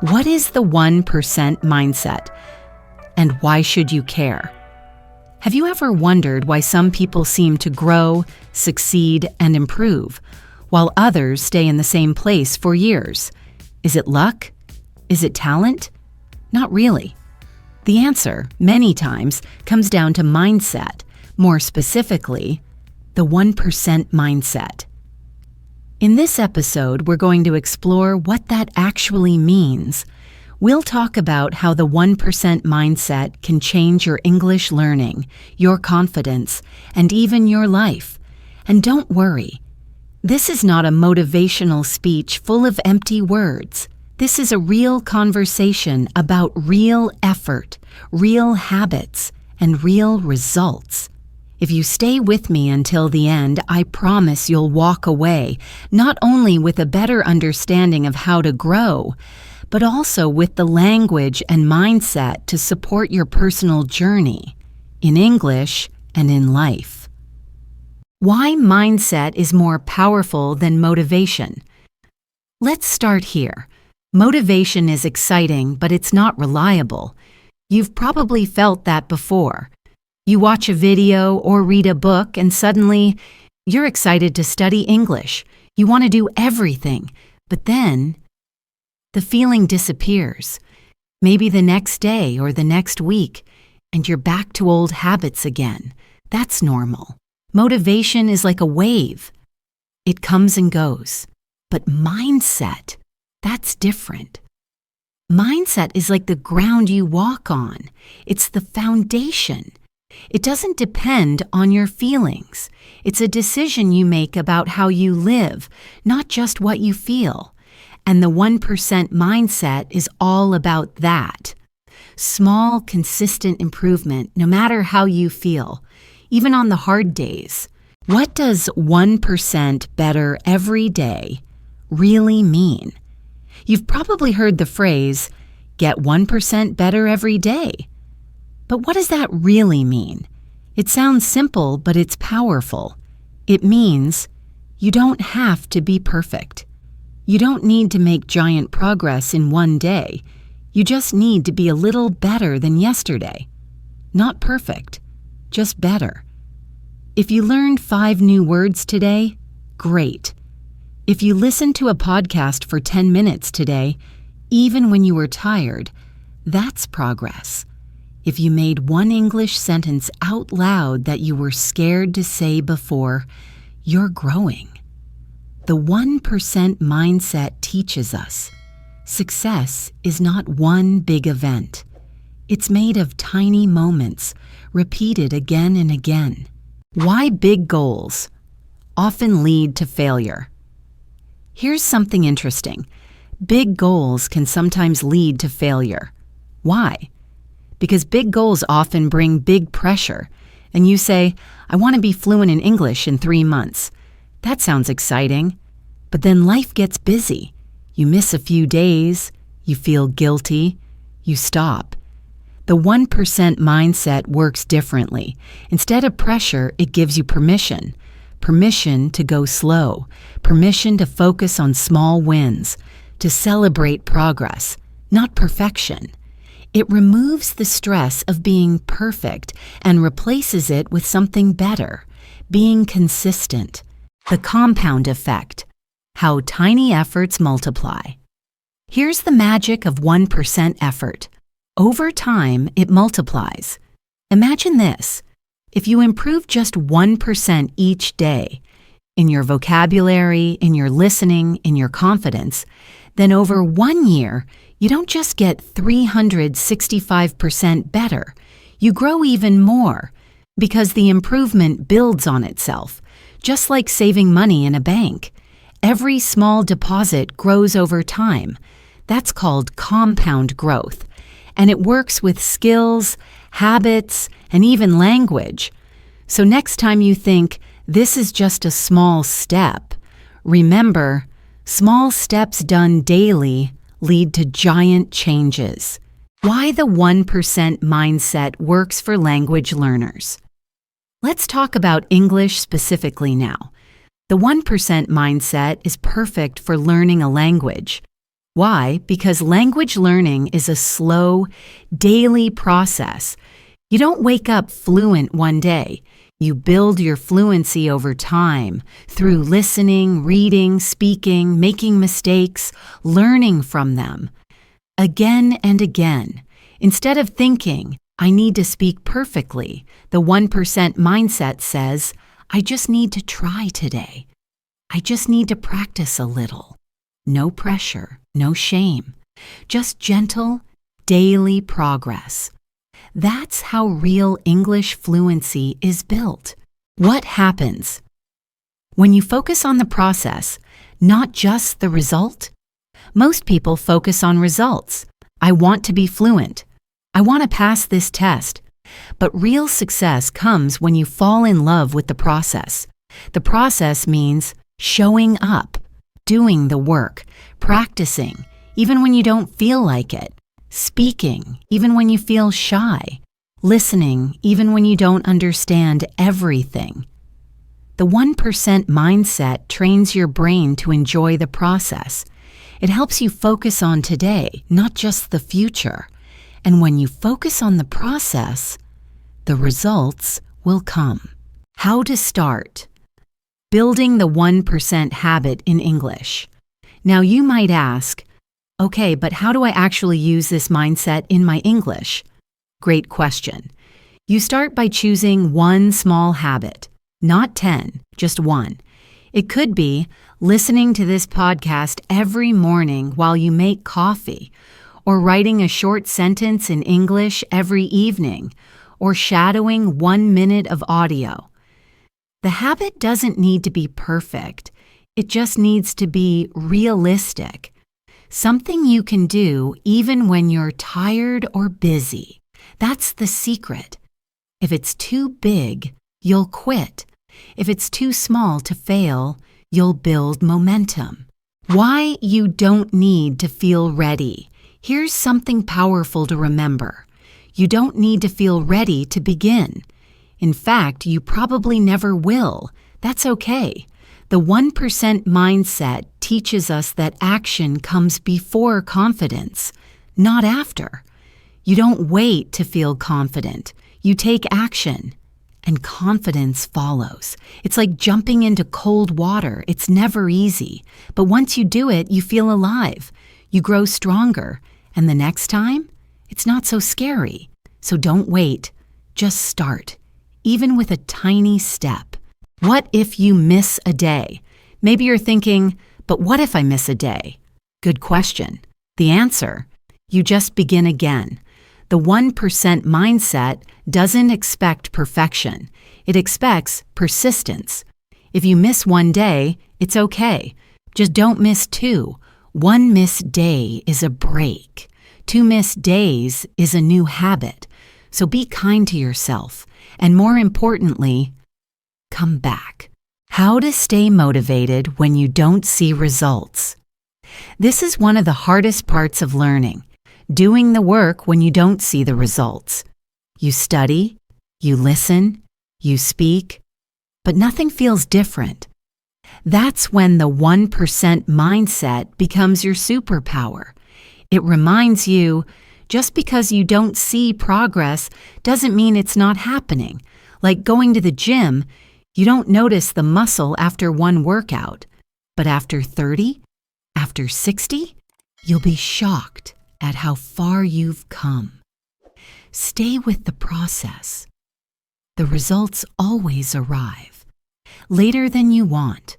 What is the 1% mindset? And why should you care? Have you ever wondered why some people seem to grow, succeed, and improve, while others stay in the same place for years? Is it luck? Is it talent? Not really. The answer, many times, comes down to mindset, more specifically, the 1% mindset. In this episode, we're going to explore what that actually means. We'll talk about how the 1% mindset can change your English learning, your confidence, and even your life. And don't worry, this is not a motivational speech full of empty words. This is a real conversation about real effort, real habits, and real results. If you stay with me until the end, I promise you'll walk away not only with a better understanding of how to grow, but also with the language and mindset to support your personal journey in English and in life. Why mindset is more powerful than motivation? Let's start here. Motivation is exciting, but it's not reliable. You've probably felt that before. You watch a video or read a book and suddenly you're excited to study English. You want to do everything, but then the feeling disappears. Maybe the next day or the next week, and you're back to old habits again. That's normal. Motivation is like a wave. It comes and goes. But mindset, that's different. Mindset is like the ground you walk on. It's the foundation. It doesn't depend on your feelings. It's a decision you make about how you live, not just what you feel. And the 1% mindset is all about that. Small, consistent improvement, no matter how you feel, even on the hard days. What does 1% better every day really mean? You've probably heard the phrase, get 1% better every day. But what does that really mean? It sounds simple, but it's powerful. It means you don't have to be perfect. You don't need to make giant progress in one day. You just need to be a little better than yesterday. Not perfect, just better. If you learned 5 new words today, great. If you listened to a podcast for 10 minutes today, even when you were tired, that's progress. If you made one English sentence out loud that you were scared to say before, you're growing. The 1% mindset teaches us success is not one big event. It's made of tiny moments, repeated again and again. Why big goals often lead to failure? Here's something interesting. Big goals can sometimes lead to failure. Why? Because big goals often bring big pressure, and you say, I want to be fluent in English in 3 months. That sounds exciting, but then life gets busy. You miss a few days, you feel guilty, you stop. The 1% mindset works differently. Instead of pressure, it gives you permission. Permission to go slow, permission to focus on small wins, to celebrate progress, not perfection. It removes the stress of being perfect and replaces it with something better, being consistent. The compound effect, how tiny efforts multiply. Here's the magic of 1% effort. Over time, it multiplies. Imagine this. If you improve just 1% each day, in your vocabulary, in your listening, in your confidence, then over 1 year, you don't just get 365% better. You grow even more because the improvement builds on itself, just like saving money in a bank. Every small deposit grows over time. That's called compound growth, and it works with skills, habits, and even language. So next time you think, this is just a small step, remember, small steps done daily lead to giant changes. Why the 1% mindset works for language learners. Let's talk about English specifically now. The 1% mindset is perfect for learning a language. Why? Because language learning is a slow, daily process. You don't wake up fluent one day. You build your fluency over time through listening, reading, speaking, making mistakes, learning from them. Again and again. Instead of thinking, I need to speak perfectly, the 1% mindset says, I just need to try today. I just need to practice a little. No pressure, no shame. Just gentle, daily progress. That's how real English fluency is built. What happens? When you focus on the process, not just the result? Most people focus on results. I want to be fluent. I want to pass this test. But real success comes when you fall in love with the process. The process means showing up, doing the work, practicing, even when you don't feel like it, speaking, even when you feel shy, listening, even when you don't understand everything. The 1% mindset trains your brain to enjoy the process. It helps you focus on today, not just the future. And when you focus on the process, the results will come. How to start? Building the 1% habit in English. Now you might ask, okay, but how do I actually use this mindset in my English? Great question. You start by choosing one small habit, not 10, just one. It could be listening to this podcast every morning while you make coffee, or writing a short sentence in English every evening, or shadowing 1 minute of audio. The habit doesn't need to be perfect. It just needs to be realistic. Something you can do even when you're tired or busy. That's the secret. If it's too big, you'll quit. If it's too small to fail, you'll build momentum. Why you don't need to feel ready. Here's something powerful to remember. You don't need to feel ready to begin. In fact, you probably never will. That's okay. The 1% mindset teaches us that action comes before confidence, not after. You don't wait to feel confident. You take action, and confidence follows. It's like jumping into cold water. It's never easy. But once you do it, you feel alive. You grow stronger. And the next time, it's not so scary. So don't wait. Just start, even with a tiny step. What if you miss a day? Maybe you're thinking, but what if I miss a day? Good question. The answer, you just begin again. The 1% mindset doesn't expect perfection. It expects persistence. If you miss one day, it's okay. Just don't miss two. One missed day is a break. 2 missed days is a new habit. So be kind to yourself. And more importantly, come back. How to stay motivated when you don't see results. This is one of the hardest parts of learning. Doing the work when you don't see the results. You study, you listen, you speak, but nothing feels different. That's when the 1% mindset becomes your superpower. It reminds you, just because you don't see progress doesn't mean it's not happening. Like going to the gym, you don't notice the muscle after one workout. But after 30, after 60, you'll be shocked at how far you've come. Stay with the process. The results always arrive. Later than you want,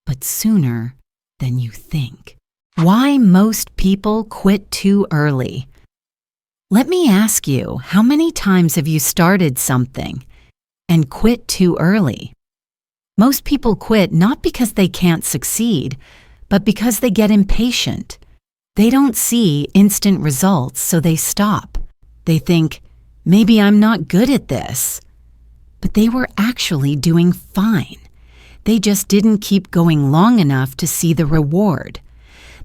but sooner than you think. Why most people quit too early? Let me ask you, how many times have you started something and quit too early? Most people quit not because they can't succeed, but because they get impatient. They don't see instant results, so they stop. They think, maybe I'm not good at this. But they were actually doing fine. They just didn't keep going long enough to see the reward.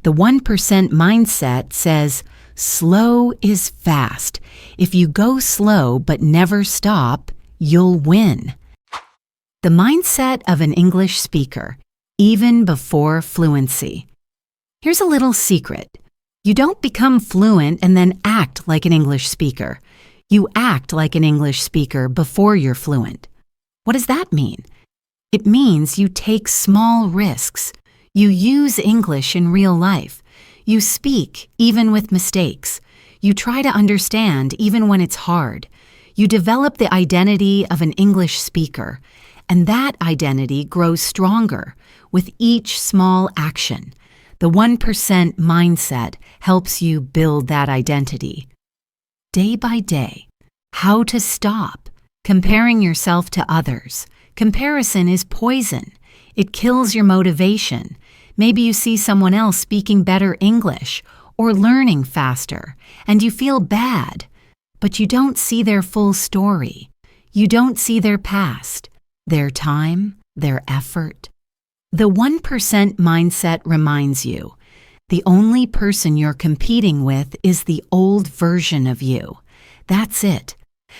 The 1% mindset says, slow is fast. If you go slow but never stop, you'll win. The mindset of an English speaker, even before fluency. Here's a little secret. You don't become fluent and then act like an English speaker. You act like an English speaker before you're fluent. What does that mean? It means you take small risks. You use English in real life. You speak even with mistakes. You try to understand even when it's hard. You develop the identity of an English speaker, and that identity grows stronger with each small action. The 1% mindset helps you build that identity. Day by day, how to stop comparing yourself to others. Comparison is poison. It kills your motivation. Maybe you see someone else speaking better English or learning faster, and you feel bad, but you don't see their full story. You don't see their past, their time, their effort. The 1% mindset reminds you, the only person you're competing with is the old version of you. That's it.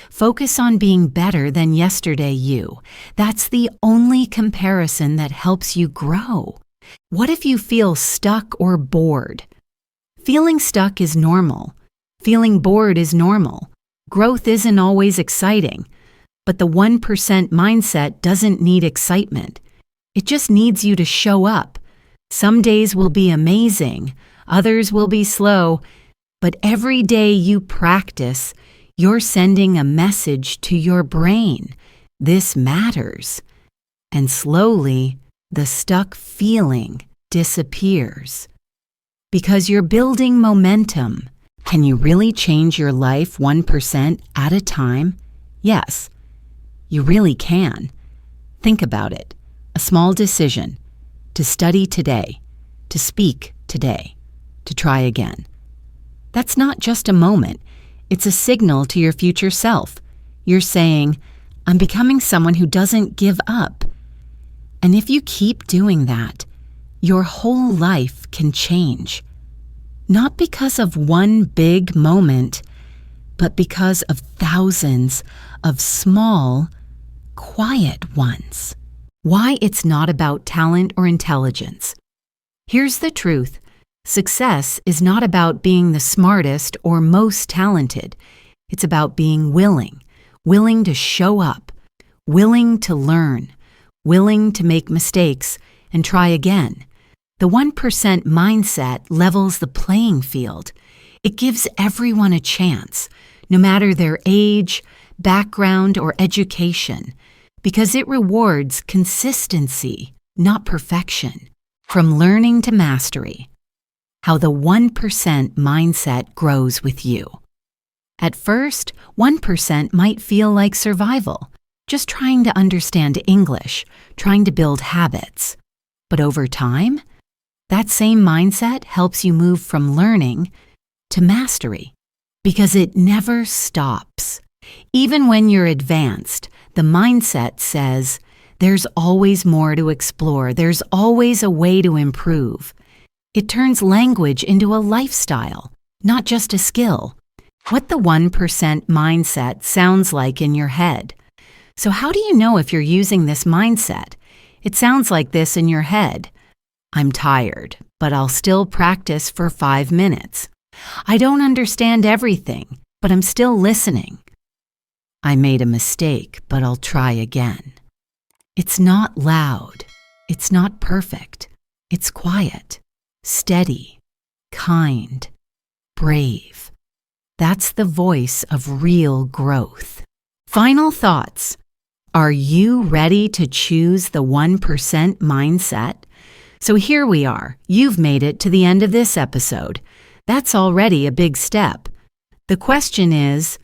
Focus on being better than yesterday you. That's the only comparison that helps you grow. What if you feel stuck or bored? Feeling stuck is normal. Feeling bored is normal. Growth isn't always exciting, but the 1% mindset doesn't need excitement. It just needs you to show up. Some days will be amazing, others will be slow, but every day you practice, you're sending a message to your brain. This matters. And slowly, the stuck feeling disappears. Because you're building momentum. Can you really change your life 1% at a time? Yes, you really can. Think about it. A small decision to study today, to speak today, to try again. That's not just a moment. It's a signal to your future self. You're saying, I'm becoming someone who doesn't give up. And if you keep doing that, your whole life can change. Not because of one big moment, but because of thousands of small, quiet ones. Why it's not about talent or intelligence. Here's the truth. Success is not about being the smartest or most talented. It's about being willing to show up, willing to learn, willing to make mistakes and try again. The 1% mindset levels the playing field. It gives everyone a chance, no matter their age, background, or education, because it rewards consistency, not perfection. From learning to mastery. How the 1% mindset grows with you. At first, 1% might feel like survival, just trying to understand English, trying to build habits. But over time, that same mindset helps you move from learning to mastery, because it never stops. Even when you're advanced, the mindset says, there's always more to explore, there's always a way to improve. It turns language into a lifestyle, not just a skill. What the 1% mindset sounds like in your head. So how do you know if you're using this mindset? It sounds like this in your head. I'm tired, but I'll still practice for 5 minutes. I don't understand everything, but I'm still listening. I made a mistake, but I'll try again. It's not loud. It's not perfect. It's quiet, steady, kind, brave. That's the voice of real growth. Final thoughts. Are you ready to choose the 1% mindset? So here we are. You've made it to the end of this episode. That's already a big step. The question is,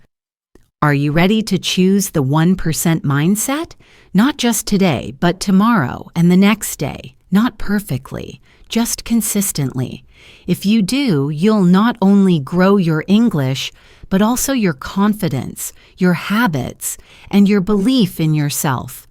are you ready to choose the 1% mindset? Not just today, but tomorrow and the next day. Not perfectly, just consistently. If you do, you'll not only grow your English, but also your confidence, your habits, and your belief in yourself.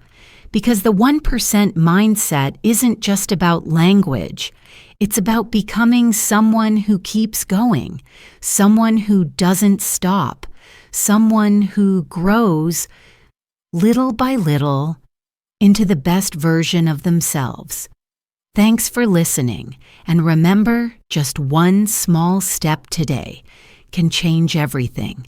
Because the 1% mindset isn't just about language. It's about becoming someone who keeps going, someone who doesn't stop, someone who grows little by little into the best version of themselves. Thanks for listening, and remember, just one small step today can change everything.